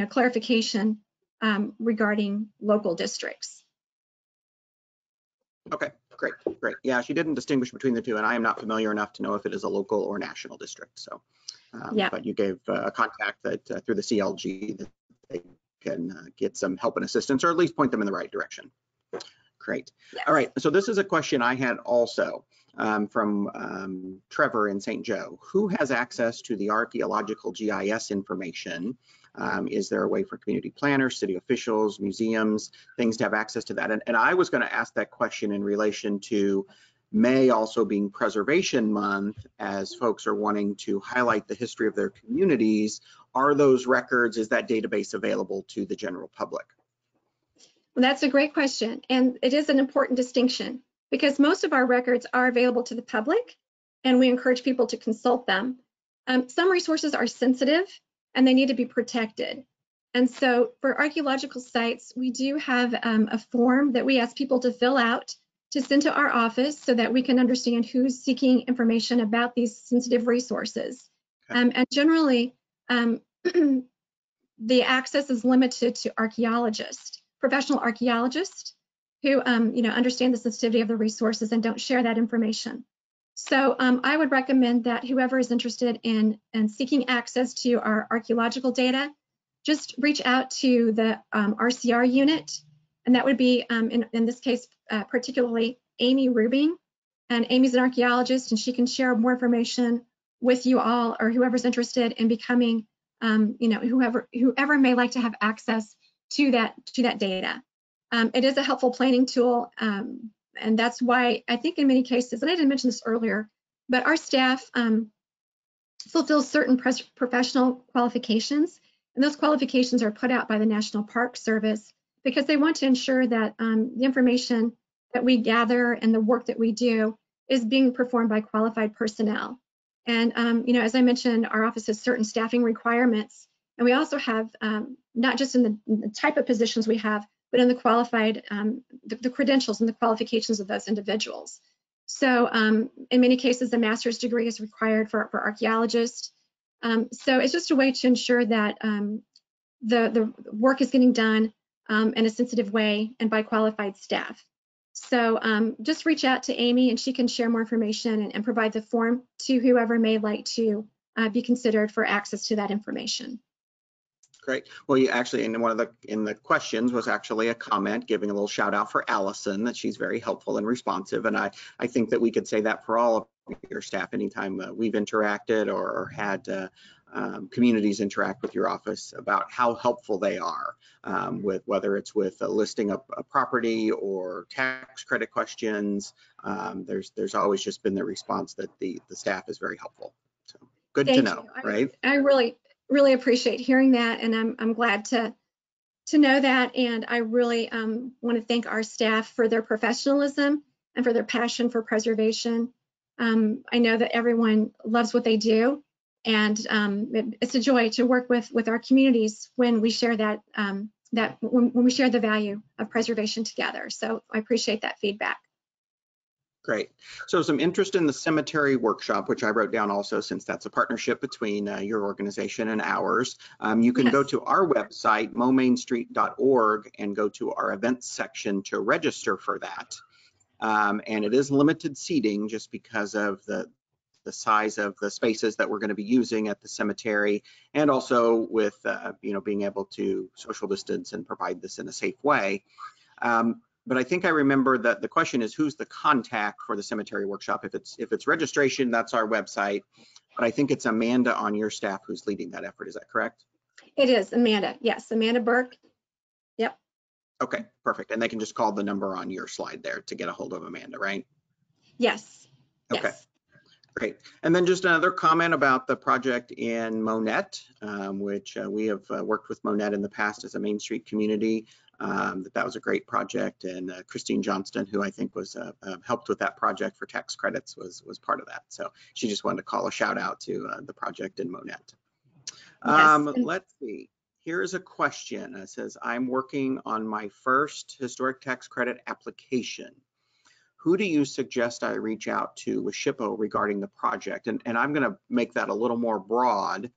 Speaker 3: clarification regarding local districts.
Speaker 1: Okay, great. Yeah, she didn't distinguish between the two, and I am not familiar enough to know if it is a local or national district. So, but you gave a contact that through the CLG that they can get some help and assistance, or at least point them in the right direction. Great. Yes. All right, so this is a question I had also from Trevor in St. Joe. Who has access to the Archeological GIS information? Is there a way for community planners, city officials, museums, things to have access to that? And I was going to ask that question in relation to May also being Preservation Month, as folks are wanting to highlight the history of their communities. Are those records, is that database available to the general public?
Speaker 3: Well, that's a great question, and it is an important distinction because most of our records are available to the public, and we encourage people to consult them. Some resources are sensitive, and they need to be protected. And so for archaeological sites, we do have a form that we ask people to fill out to send to our office so that we can understand who's seeking information about these sensitive resources. Okay. And generally, the access is limited to archaeologists. Professional archaeologists who understand the sensitivity of the resources and don't share that information. So I would recommend that whoever is interested in seeking access to our archaeological data, just reach out to the RCR unit, and that would be in this case particularly Amy Rubing. And Amy's an archaeologist, and she can share more information with you all or whoever's interested in becoming whoever may like to have access to that data. It is a helpful planning tool, and that's why I think in many cases, and I didn't mention this earlier, but our staff fulfills certain professional qualifications, and those qualifications are put out by the National Park Service because they want to ensure that the information that we gather and the work that we do is being performed by qualified personnel. And as I mentioned, our office has certain staffing requirements. And we also have, not just in the type of positions we have, but in the qualified, the credentials and the qualifications of those individuals. So in many cases, a master's degree is required for archaeologists. So it's just a way to ensure that the work is getting done in a sensitive way and by qualified staff. So just reach out to Amy and she can share more information and provide the form to whoever may like to be considered for access to that information.
Speaker 1: Great. Well, you actually, in the questions was actually a comment giving a little shout out for Allison, that she's very helpful and responsive. And I think that we could say that for all of your staff anytime we've interacted or had communities interact with your office about how helpful they are with whether it's with listing a property or tax credit questions. There's always just been the response that the staff is very helpful. So good to know, right?
Speaker 3: I really appreciate hearing that, and I'm glad to know that. And I really want to thank our staff for their professionalism and for their passion for preservation. I know that everyone loves what they do, and it's a joy to work with our communities when we share when we share the value of preservation together. So I appreciate that feedback.
Speaker 1: Great. So some interest in the cemetery workshop, which I wrote down also, since that's a partnership between your organization and ours. You can go to our website, momainstreet.org, and go to our events section to register for that. And it is limited seating just because of the size of the spaces that we're going to be using at the cemetery, and also with being able to social distance and provide this in a safe way. But I think I remember that the question is, who's the contact for the cemetery workshop? If it's registration, that's our website. But I think it's Amanda on your staff who's leading that effort. Is that correct?
Speaker 3: It is Amanda. Yes, Amanda Burke. Yep.
Speaker 1: Okay, perfect. And they can just call the number on your slide there to get a hold of Amanda, right?
Speaker 3: Yes.
Speaker 1: Okay.
Speaker 3: Yes. That
Speaker 1: Great. And then just another comment about the project in Monette, which we have worked with Monette in the past as a Main Street community. That was a great project, and Christine Johnston, who I think was helped with that project for tax credits, was part of that. So she just wanted to call a shout out to the project in Monette.
Speaker 3: Yes.
Speaker 1: Let's see. Here's a question. It says, I'm working on my first historic tax credit application. Who do you suggest I reach out to with SHPO regarding the project? And I'm going to make that a little more broad,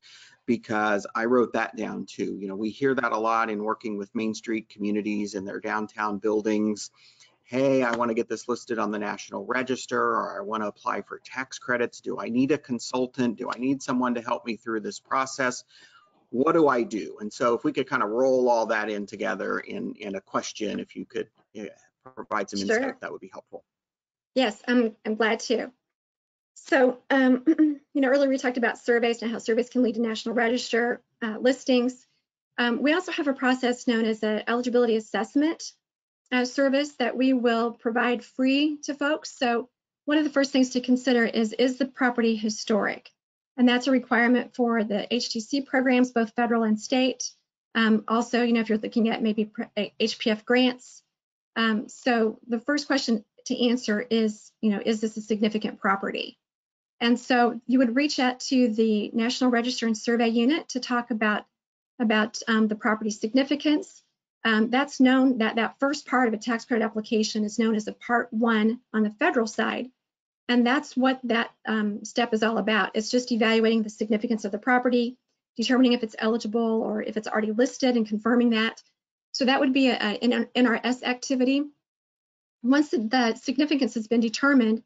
Speaker 1: because I wrote that down too. You know, we hear that a lot in working with Main Street communities and their downtown buildings. Hey, I want to get this listed on the National Register, or I want to apply for tax credits. Do I need a consultant? Do I need someone to help me through this process? What do I do? And so if we could kind of roll all that in together in a question, if you could provide some insight, that would be helpful.
Speaker 3: Yes, I'm glad to. So, earlier we talked about surveys and how surveys can lead to National Register listings. We also have a process known as an Eligibility Assessment service that we will provide free to folks. So one of the first things to consider is the property historic? And that's a requirement for the HTC programs, both federal and state. Also, if you're looking at maybe HPF grants. So the first question to answer is, is this a significant property? And so you would reach out to the National Register and Survey Unit to talk about the property significance. That's known, that first part of a tax credit application is known as a Part 1 on the federal side. And that's what that step is all about. It's just evaluating the significance of the property, determining if it's eligible or if it's already listed and confirming that. So that would be an NRS activity. Once the significance has been determined,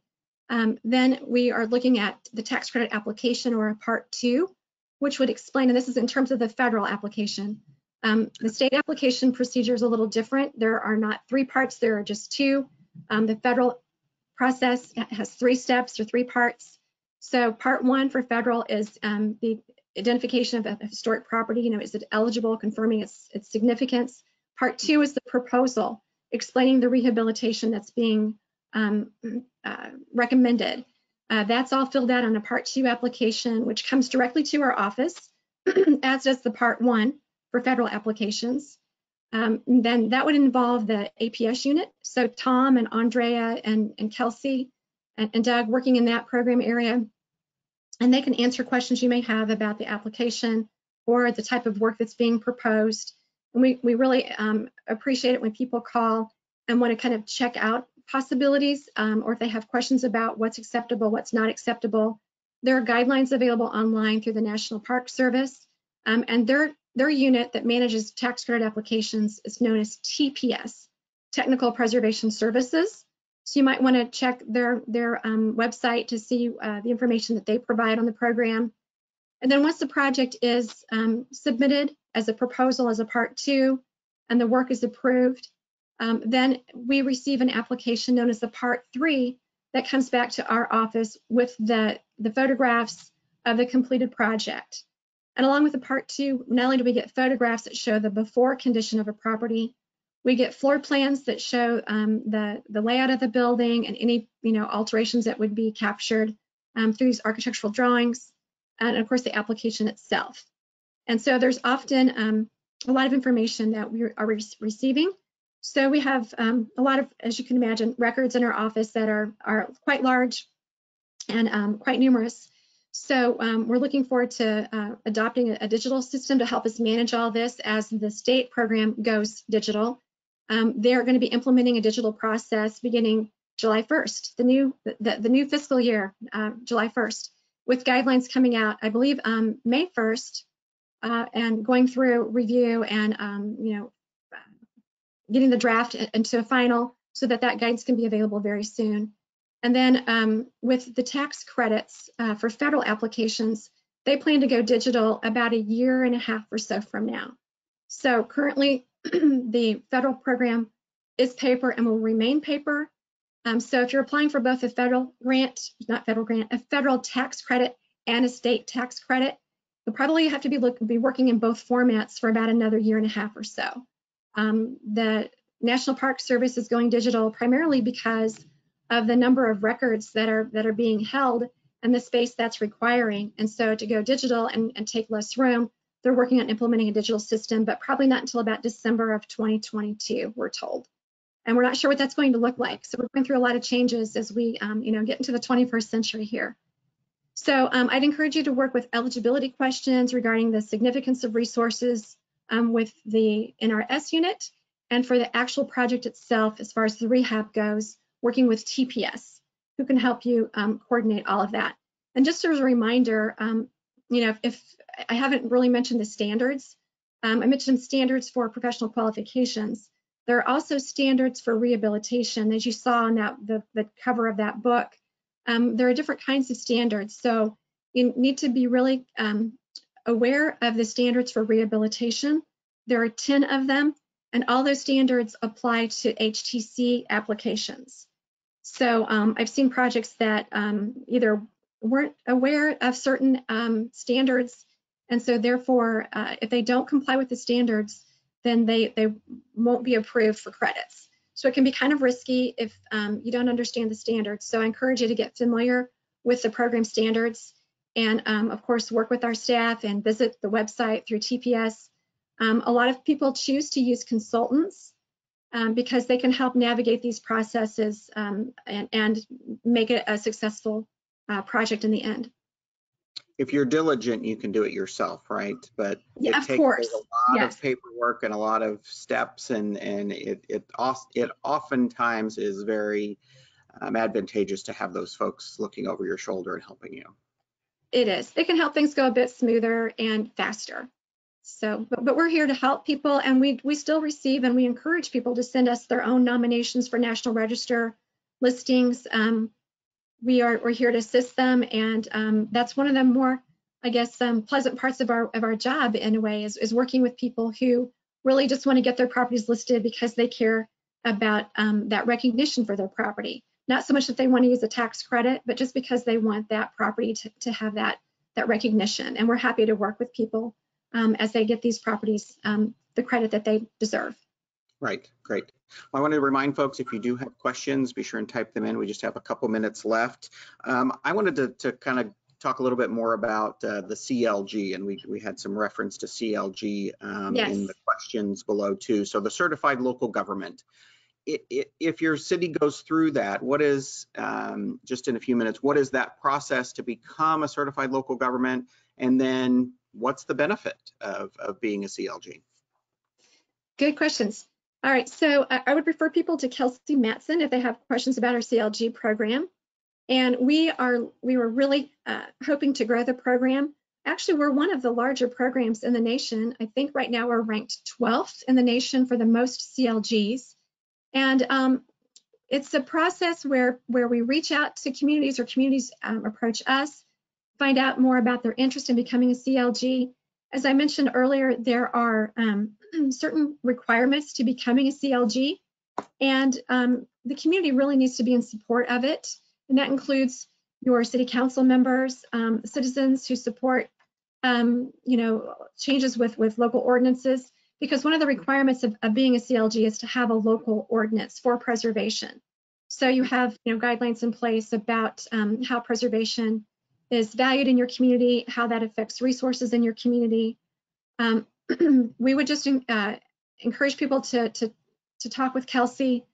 Speaker 3: then we are looking at the tax credit application, or a Part 2, which would explain, and this is in terms of the federal application. The state application procedure is a little different. There are not 3 parts, there are just 2. The federal process has 3 steps or 3 parts. So Part 1 for federal is the identification of a historic property. Is it eligible, confirming its significance. Part 2 is the proposal, explaining the rehabilitation that's being recommended. That's all filled out on a Part 2 application, which comes directly to our office, as does the Part 1 for federal applications. Then that would involve the APS unit. So Tom and Andrea and Kelsey and Doug working in that program area, and they can answer questions you may have about the application or the type of work that's being proposed. And we really appreciate it when people call and want to kind of check out possibilities, or if they have questions about what's acceptable, what's not acceptable. There are guidelines available online through the National Park Service, and their unit that manages tax credit applications is known as TPS, Technical Preservation Services. So you might want to check their website to see the information that they provide on the program. And then once the project is submitted as a proposal as a Part 2 and the work is approved, then we receive an application known as the Part 3 that comes back to our office with the photographs of the completed project. And along with the Part 2, not only do we get photographs that show the before condition of a property, we get floor plans that show the layout of the building and any alterations that would be captured through these architectural drawings, and of course the application itself. And so there's often a lot of information that we are receiving. So we have a lot of, as you can imagine, records in our office that are quite large and quite numerous. So we're looking forward to adopting a digital system to help us manage all this as the state program goes digital. They're going to be implementing a digital process beginning July 1st, the new fiscal year, July 1st, with guidelines coming out, I believe, May 1st, and going through review and getting the draft into a final so that guidance can be available very soon. And then with the tax credits for federal applications, they plan to go digital about 1.5 years or so from now. So currently, the federal program is paper and will remain paper. So if you're applying for both a federal grant, a federal tax credit and a state tax credit, you'll probably have to be working in both formats for about another 1.5 years or so. The National Park Service is going digital primarily because of the number of records that are being held and the space that's requiring. And so to go digital and take less room, they're working on implementing a digital system, but probably not until about December of 2022, we're told. And we're not sure what that's going to look like. So we're going through a lot of changes as we get into the 21st century here. So I'd encourage you to work with eligibility questions regarding the significance of resources with the NRS unit, and for the actual project itself, as far as the rehab goes, working with TPS, who can help you coordinate all of that. And just as a reminder, if I haven't really mentioned the standards, I mentioned standards for professional qualifications. There are also standards for rehabilitation. As you saw on the cover of that book, there are different kinds of standards. So you need to be really aware of the standards for rehabilitation. There are 10 of them, and all those standards apply to HTC applications. So I've seen projects that either weren't aware of certain standards, and so therefore, if they don't comply with the standards, then they won't be approved for credits. So it can be kind of risky if you don't understand the standards. So I encourage you to get familiar with the program standards and, of course, work with our staff and visit the website through TPS. A lot of people choose to use consultants because they can help navigate these processes and make it a successful project in the end.
Speaker 1: If you're diligent, you can do it yourself, right? But
Speaker 3: yeah,
Speaker 1: it takes a lot of paperwork and a lot of steps, and it oftentimes is very advantageous to have those folks looking over your shoulder and helping you.
Speaker 3: It is. It can help things go a bit smoother and faster. So, but we're here to help people, and we still receive and we encourage people to send us their own nominations for National Register listings. We're here to assist them, and that's one of the more, I guess, pleasant parts of our job in a way is working with people who really just want to get their properties listed because they care about that recognition for their property. Not so much that they want to use a tax credit, but just because they want that property to have that recognition. And we're happy to work with people as they get these properties the credit that they deserve.
Speaker 1: Right, great. I want to remind folks, if you do have questions, be sure and type them in. We just have a couple minutes left. I wanted to kind of talk a little bit more about the CLG, and we had some reference to CLG
Speaker 3: Yes.
Speaker 1: in the questions below too. So the certified local government. If your city goes through that, what is, just in a few minutes, what is that process to become a certified local government? And then what's the benefit of being a CLG?
Speaker 3: Good questions. All right, so I would refer people to Kelsey Matson if they have questions about our CLG program. And we were really hoping to grow the program. Actually, we're one of the larger programs in the nation. I think right now we're ranked 12th in the nation for the most CLGs. And it's a process where we reach out to communities, or communities approach us. find out more about their interest in becoming a CLG. As I mentioned earlier, there are certain requirements to becoming a CLG, and the community really needs to be in support of it. And that includes your city council members, citizens who support changes with local ordinances, because one of the requirements of being a CLG is to have a local ordinance for preservation. So you have guidelines in place about how preservation is valued in your community, how that affects resources in your community. We would just encourage people to talk with Kelsey,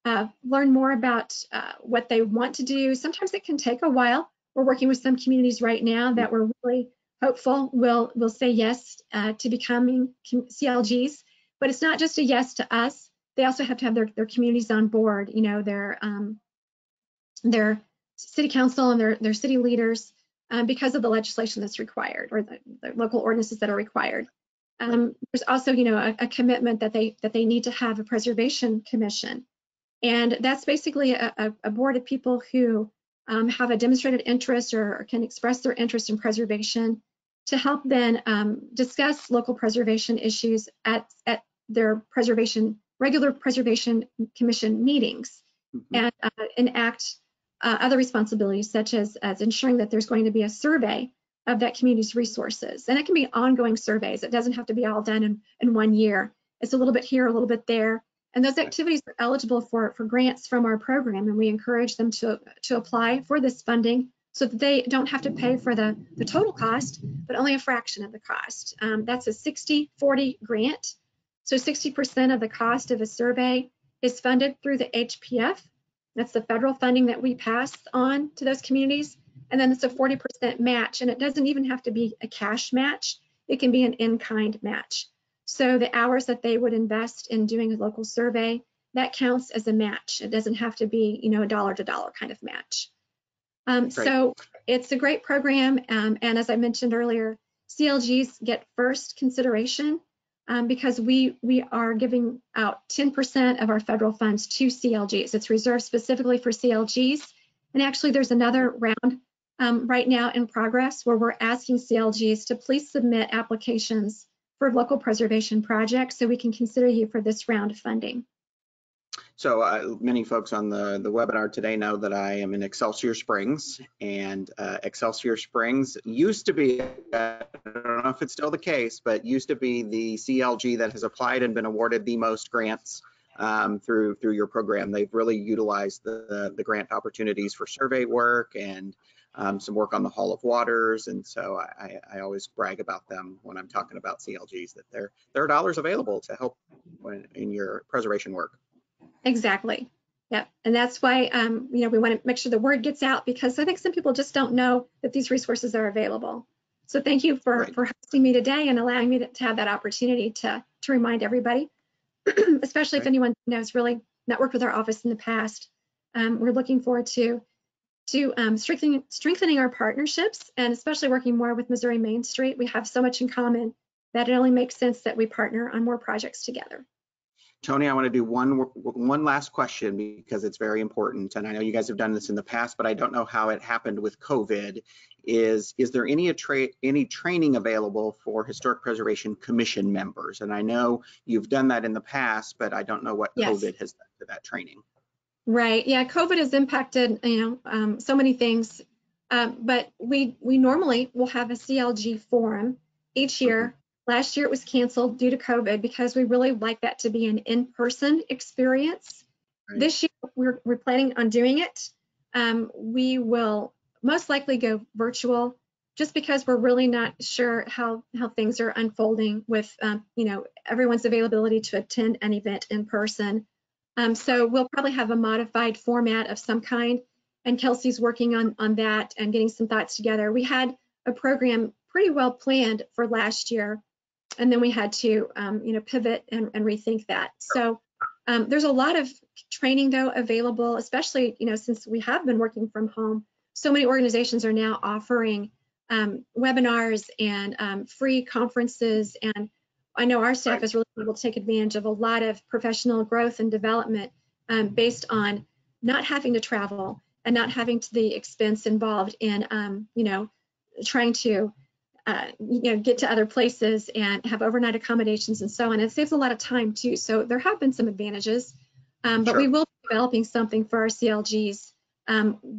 Speaker 3: learn more about what they want to do. Sometimes it can take a while. We're working with some communities right now that we're really hopeful will say yes to becoming CLGs, but it's not just a yes to us. They also have to have their communities on board, their city council and their city leaders, because of the legislation that's required, or the local ordinances that are required. There's also, a commitment that they need to have a preservation commission, and that's basically a board of people who have a demonstrated interest or can express their interest in preservation, to help then discuss local preservation issues at their regular preservation commission meetings, and enact other responsibilities, such as ensuring that there's going to be a survey of that community's resources. And it can be ongoing surveys. It doesn't have to be all done in 1 year. It's a little bit here, a little bit there. And those activities are eligible for grants from our program, and we encourage them to apply for this funding so that they don't have to pay for the total cost, but only a fraction of the cost. That's a 60-40 grant. So 60% of the cost of a survey is funded through the HPF. That's the federal funding that we pass on to those communities. And then it's a 40% match, and it doesn't even have to be a cash match. It can be an in-kind match. So the hours that they would invest in doing a local survey, that counts as a match. It doesn't have to be, a dollar-to-dollar kind of match. So it's a great program. And as I mentioned earlier, CLGs get first consideration because we are giving out 10% of our federal funds to CLGs. It's reserved specifically for CLGs. And actually, there's another round right now in progress where we're asking CLGs to please submit applications for local preservation projects so we can consider you for this round of funding.
Speaker 1: So many folks on the webinar today know that I am in Excelsior Springs, and Excelsior Springs used to be, I don't know if it's still the case, but used to be the CLG that has applied and been awarded the most grants through your program. They've really utilized the grant opportunities for survey work and some work on the Hall of Waters, and so I always brag about them when I'm talking about CLGs, that there are dollars available to help in your preservation work.
Speaker 3: Exactly. Yep. And that's why, we want to make sure the word gets out, because I think some people just don't know that these resources are available. So thank you for hosting me today and allowing me to have that opportunity to remind everybody, especially if anyone has really not worked with our office in the past. We're looking forward to strengthening our partnerships, and especially working more with Missouri Main Street. We have so much in common that it only makes sense that we partner on more projects together.
Speaker 1: Toni, I want to do one last question because it's very important, and I know you guys have done this in the past, but I don't know how it happened with COVID. Is there any training available for Historic Preservation Commission members? And I know you've done that in the past, but I don't know what COVID has done to that training.
Speaker 3: Right. Yeah, COVID has impacted so many things, but we normally will have a CLG forum each year. Last year it was canceled due to COVID because we really like that to be an in-person experience. This year we're planning on doing it. We will most likely go virtual, just because we're really not sure how things are unfolding with everyone's availability to attend an event in person. So we'll probably have a modified format of some kind, and Kelsey's working on that and getting some thoughts together. We had a program pretty well planned for last year, and then we had to pivot and rethink that. So there's a lot of training though available, especially since we have been working from home. So many organizations are now offering webinars and free conferences, and I know our staff is really able to take advantage of a lot of professional growth and development based on not having to travel and not having the expense involved in trying to get to other places and have overnight accommodations and so on. It saves a lot of time too. So there have been some advantages, but
Speaker 1: Sure.
Speaker 3: we will be developing something for our CLGs.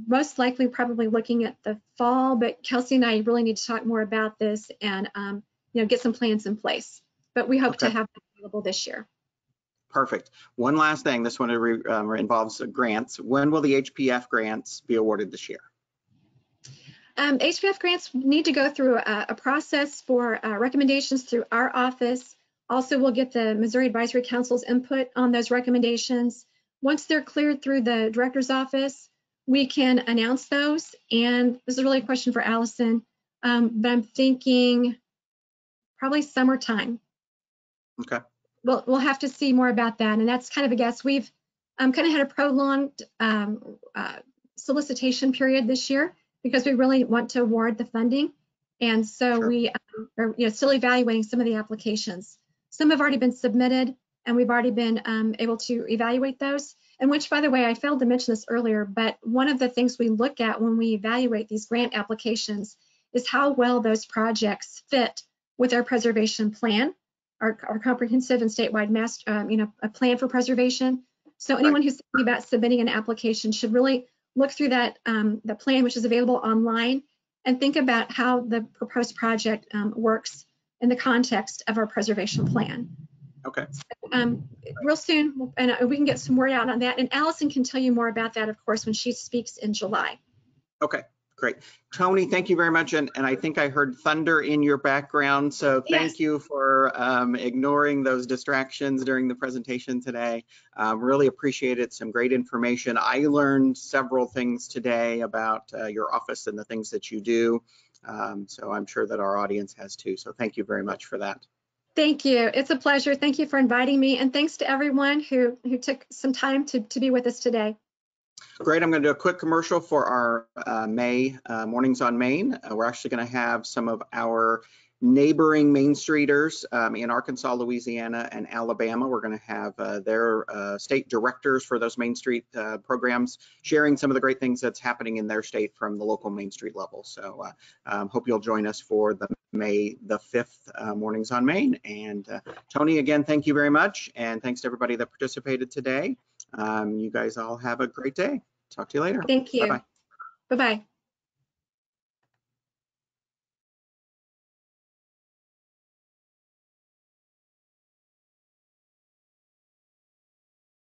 Speaker 3: Most likely probably looking at the fall, but Kelsey and I really need to talk more about this and get some plans in place. But we hope to have it available this year.
Speaker 1: Perfect. One last thing, this one involves grants. When will the HPF grants be awarded this year?
Speaker 3: HPF grants need to go through a process for recommendations through our office. Also, we'll get the Missouri Advisory Council's input on those recommendations. Once they're cleared through the director's office, we can announce those. And this is really a question for Allison, but I'm thinking probably summertime.
Speaker 1: Okay.
Speaker 3: We'll have to see more about that. And that's kind of a guess. We've kind of had a prolonged solicitation period this year because we really want to award the funding. And so
Speaker 1: Sure.
Speaker 3: we are still evaluating some of the applications. Some have already been submitted and we've already been able to evaluate those. And which, by the way, I failed to mention this earlier, but one of the things we look at when we evaluate these grant applications is how well those projects fit with our preservation plan, our comprehensive and statewide a plan for preservation. So anyone who's thinking about submitting an application should really look through that the plan, which is available online, and think about how the proposed project works in the context of our preservation plan.
Speaker 1: Okay.
Speaker 3: So, real soon, and we can get some word out on that. And Allison can tell you more about that, of course, when she speaks in July.
Speaker 1: Okay, great. Toni, thank you very much. And I think I heard thunder in your background. So thank you for ignoring those distractions during the presentation today. Really appreciate it. Some great information. I learned several things today about your office and the things that you do. So I'm sure that our audience has too. So thank you very much for that.
Speaker 3: Thank you. It's a pleasure. Thank you for inviting me. And thanks to everyone who took some time to be with us today.
Speaker 1: Great. I'm going to do a quick commercial for our May Mornings on Main. We're actually going to have some of our neighboring Main Streeters in Arkansas, Louisiana, and Alabama. We're going to have their state directors for those Main Street programs sharing some of the great things that's happening in their state from the local Main Street level. So hope you'll join us for the May the 5th Mornings on Main. And Toni, again, thank you very much. And thanks to everybody that participated today. You guys all have a great day. Talk to you later.
Speaker 3: Thank you.
Speaker 1: Bye-bye.
Speaker 3: Bye-bye.